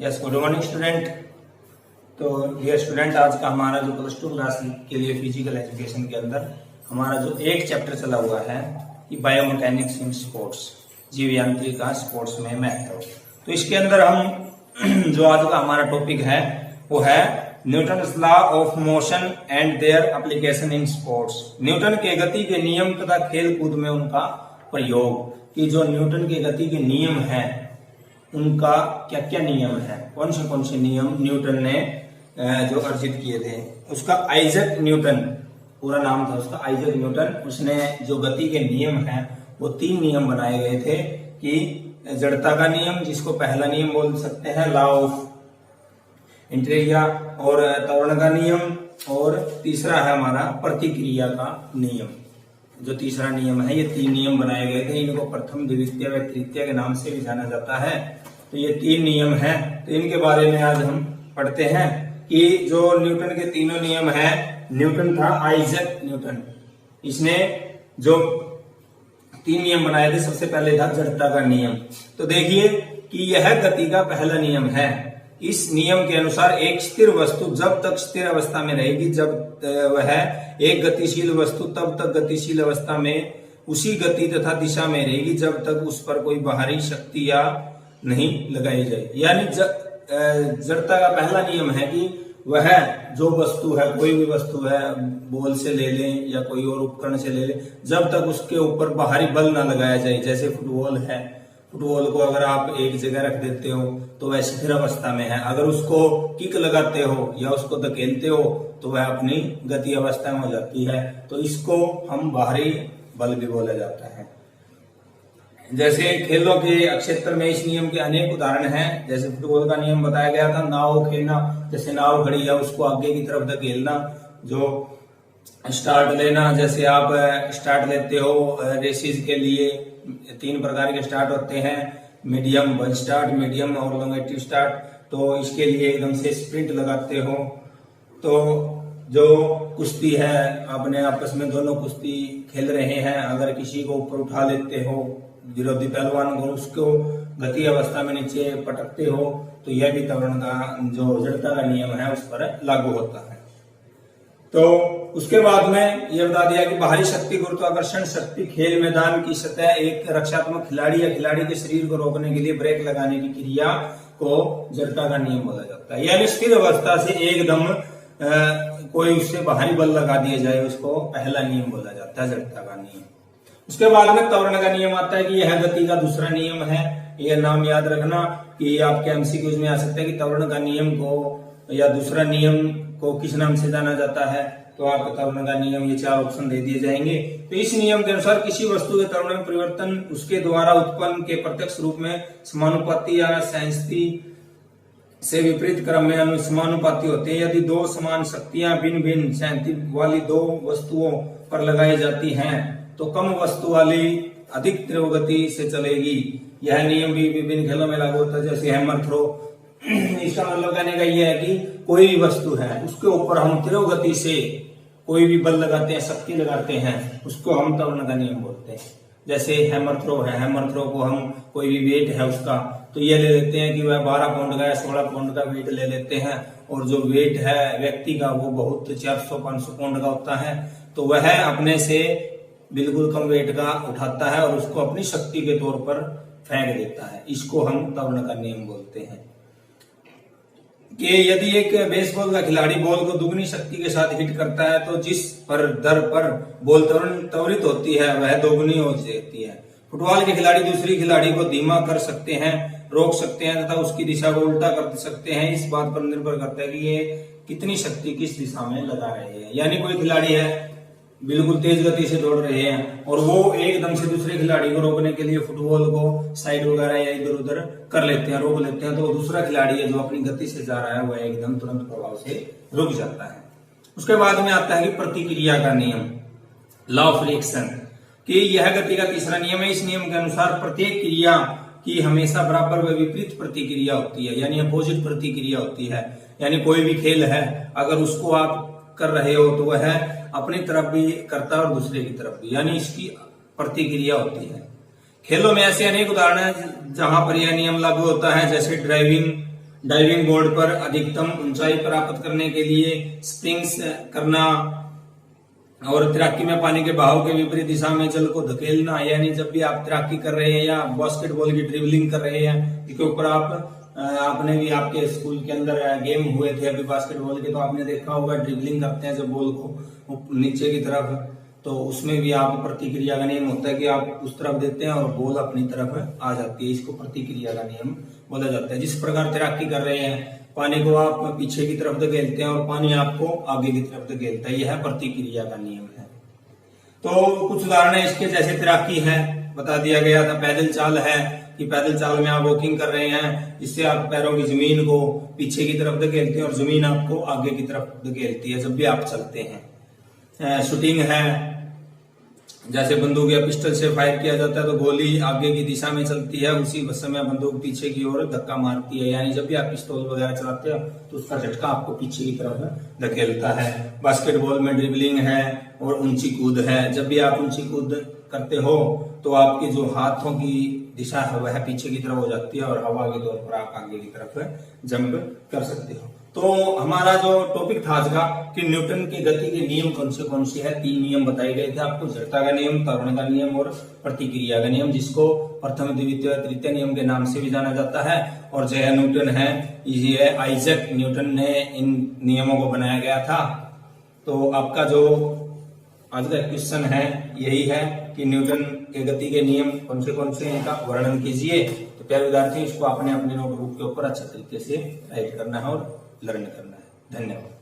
Yes, good morning student. तो dear student, आज का हमारा जो +2 क्लास के लिए फिजिकल एजुकेशन के अंदर हमारा जो एक चैप्टर चला हुआ है कि बायोमैकेनिक्स इन स्पोर्ट्स, जीव यांत्रिकी का स्पोर्ट्स में महत्व। तो इसके अंदर हम जो आज का हमारा टॉपिक है वो है Newton's law of motion and their application in sports. Newton के गति के नियम तथा खेल कूद में उनका प्रयोग। कि जो न्यूटन के गति के नियम हैं उनका क्या क्या नियम है, कौन से नियम न्यूटन ने जो अर्जित किए थे। उसका आइजैक न्यूटन पूरा नाम था उसका, आइजैक न्यूटन। उसने जो गति के नियम हैं वो 3 नियम बनाए गए थे कि जड़ता का नियम, जिसको पहला नियम बोल सकते हैं लॉ ऑफ इंटेरिया, और त्वरण का नियम, और तीसरा है हमारा प्रतिक्रिया का नियम। जो तीसरा नियम है, ये 3 नियम बनाए गए थे। इनको प्रथम, द्वितीय व तृतीय के नाम से भी जाना जाता है। तो ये 3 नियम हैं, तो इनके बारे में आज हम पढ़ते हैं कि जो न्यूटन के तीनों नियम हैं। न्यूटन था आइजैक न्यूटन, इसने जो 3 नियम बनाए थे, सबसे पहले था जड़ता का नियम। तो देखिए कि यह गति का पहला नियम है। इस नियम के अनुसार एक स्थिर वस्तु जब तक स्थिर अवस्था में रहेगी, जब वह एक गतिशील वस्तु तब तक गतिशील अवस्था में उसी गति तथा दिशा में रहेगी जब तक उस पर कोई बाहरी शक्ति या नहीं लगाई जाए। यानी जड़ता का पहला नियम है कि वह जो वस्तु है, कोई भी वस्तु है, बॉल से ले लें या कोई और उपकरण से ले लें, जब तक उसके ऊपर बाहरी बल ना लगाया जाए। जैसे फुटबॉल है, फुटबॉल को अगर आप एक जगह रख देते हो तो वह स्थिर अवस्था में है। अगर उसको किक लगाते हो या उसको धकेलते हो तो वह अपनी गति अवस्था में हो जाती है। तो इसको हम बाहरी बल भी बोला जाता है। जैसे खेलों के क्षेत्र में इस नियम के अनेक उदाहरण हैं। जैसे फुटबॉल का नियम बताया गया था, नाव खेलना, जैसे नाव खड़ी है उसको आगे की तरफ धकेलना, जो स्टार्ट लेना, जैसे आप स्टार्ट लेते हो रेसेस के लिए 3 प्रकार के स्टार्ट होते हैं, मीडियम, बंच स्टार्ट, मीडियम और लॉन्गेटिव स्टार्ट। तो इसके लिए एकदम से स्प्रिंट लगाते हो। तो जो कुश्ती है, अपने आपस में दोनों कुश्ती खेल रहे हैं, अगर किसी को ऊपर उठा लेते हो विरोधी पहलवान को, उसको गति अवस्था में नीचे पटकते हो, तो यह भी त्वरण का जो जड़ता का नियम है उस पर लागू होता है। तो उसके बाद में यह बता दिया कि बाहरी शक्ति, गुरुत्वाकर्षण शक्ति, खेल मैदान की सतह, एक रक्षात्मक खिलाड़ी या खिलाड़ी के शरीर को रोकने के लिए ब्रेक लगाने की क्रिया को जड़ता का नियम बोला जाता है। यानी स्थिर अवस्था से एकदम कोई उससे बाहरी बल लगा दिया जाए, उसको पहला नियम बोला जाता है, जड़ता का नियम। उसके बाद में त्वरण का नियम आता है कि यह गति का दूसरा नियम है। यह नाम याद रखना कि आपके एमसीक्यूज में आ सकता है कि त्वरण का नियम को या दूसरा नियम को किस नाम से जाना जाता है। तो आपको त्वरण का नियम, ये 4 ऑप्शन दे दिए जाएंगे। तो इस नियम के अनुसार किसी वस्तु के त्वरण में परिवर्तन उसके द्वारा उत्पन्न के प्रत्यक्ष रूप में समानुपाती या संस्थिति से विपरीत क्रम में समानुपाती होते हैं। यदि 2 समान शक्तियां भिन्न भिन्न संस्थिति वाली 2 वस्तुओं पर लगाई जाती हैं तो कम वस्तु वाली अधिक तीव्र गति से चलेगी। यह नियम भी विभिन्न खेलों में लागू होता है, जैसे हैमर थ्रो। इसका मतलब कहने का यह है कि कोई भी वस्तु है उसके ऊपर हम तीव्र गति से कोई भी बल लगाते हैं, शक्ति लगाते हैं, उसको हम त्वरण का नियम बोलते हैं। जैसे हैमर थ्रो है, हैमर थ्रो को हम कोई भी वेट है उसका, तो ये ले लेते हैं कि वह 12 पाउंड का या 16 पाउंड का वेट ले लेते हैं, और जो वेट है व्यक्ति का वो बहुत 400-500 पाउंड का होता है। तो वह अपने से बिल्कुल कम वेट का उठाता है और उसको अपनी शक्ति के तौर पर फेंक देता है। इसको हम त्वरण का नियम बोलते हैं। कि यदि एक बेसबॉल का खिलाड़ी बॉल को दुगनी शक्ति के साथ हिट करता है तो जिस पर दर पर बॉल त्वरित होती है वह दोगुनी हो जाती है। फुटबॉल के खिलाड़ी दूसरी खिलाड़ी को धीमा कर सकते हैं, रोक सकते हैं तथा उसकी दिशा को उल्टा कर सकते हैं। इस बात पर निर्भर करता है कि ये कितनी शक्ति किस दिशा में लगा रहे हैं। यानी कोई खिलाड़ी है बिल्कुल तेज गति से दौड़ रहे हैं और वो एकदम से दूसरे खिलाड़ी को रोकने के लिए फुटबॉल को साइड वगैरह या इधर उधर कर लेते हैं, रोक लेते हैं, तो दूसरा खिलाड़ी है जो अपनी गति से जा रहा है वह एकदम तुरंत प्रभाव से रुक जाता है। उसके बाद में आता है कि प्रतिक्रिया का नियम, लॉ ऑफ रिएक्शन, कि यह गति का तीसरा नियम है। इस नियम के अनुसार प्रत्येक क्रिया की हमेशा बराबर व विपरीत प्रतिक्रिया होती है, यानी अपोजिट प्रतिक्रिया होती है। यानी कोई भी खेल है, अगर उसको आप कर रहे हो तो वह अपनी तरफ भी करता है और दूसरे की तरफ भी, यानी इसकी प्रतिक्रिया होती है। खेलों में ऐसे अनेक उदाहरण हैं जहां पर यह नियम लागू होता है, जैसे ड्राइविंग, डाइविंग बोर्ड पर अधिकतम ऊंचाई प्राप्त करने के लिए स्प्रिंग्स करना और तैराकी में पानी के बहाव के विपरीत दिशा में जल को धकेलना, यानी जब भी आप तैराकी कर रहे हैं या बास्केटबॉल की ड्रिबलिंग कर रहे हैं, इसके ऊपर आपने भी आपके स्कूल के अंदर गेम हुए थे अभी बास्केटबॉल के, तो आपने देखा होगा ड्रिबलिंग करते हैं जब बॉल को नीचे की तरफ, तो उसमें भी आप प्रतिक्रिया का नियम होता है कि आप उस तरफ देते हैं और बॉल अपनी तरफ आ जाती है, इसको प्रतिक्रिया का नियम बोला जाता है। जिस प्रकार तैराकी कर रहे हैं, पानी को आप पीछे की तरफ धकेलते हैं और पानी आपको आगे की तरफ धकेलता है, यह प्रतिक्रिया का नियम है। तो कुछ उदाहरण इसके, जैसे तैराकी है बता दिया गया था, पैदल चाल है कि पैदल चाल में आप वॉकिंग कर रहे हैं, इससे आप पैरों की जमीन को पीछे की तरफ धकेलते हैं और जमीन आपको आगे की तरफ धकेलती है जब भी आप चलते हैं। शूटिंग है, जैसे बंदूक या पिस्टल से फायर किया जाता है तो गोली आगे की दिशा में चलती है, उसी समय बंदूक पीछे की ओर धक्का मारती है, यानी जब भी आप पिस्तौल वगैरह चलाते हो तो उसका झटका आपको पीछे की तरफ धकेलता है। बास्केटबॉल में ड्रिबलिंग है और ऊंची कूद है, जब भी आप ऊंची कूद करते हो तो आपके जो हाथों की दिशा है वह पीछे की तरफ हो जाती है और हवा के तौर पर आप आगे की तरफ जंप कर सकते हो। तो हमारा जो टॉपिक था आज का कि न्यूटन की गति के नियम कौन से है, 3 नियम बताए गए थे आपको, जड़ता का नियम, त्वरण का नियम और प्रतिक्रिया का नियम, जिसको प्रथम द्वितीय तृतीय नियम के नाम से भी जाना जाता है। और जो है न्यूटन है, ये आइजैक न्यूटन ने इन नियमों को बनाया गया था। तो आपका जो आज का क्वेश्चन है यही है कि न्यूटन के गति के नियम कौन से हैं, इनका वर्णन कीजिए। तो प्यारे विद्यार्थी, इसको आपने अपने नोटबुक के ऊपर अच्छे तरीके से राइट करना है और लर्न करना है। धन्यवाद।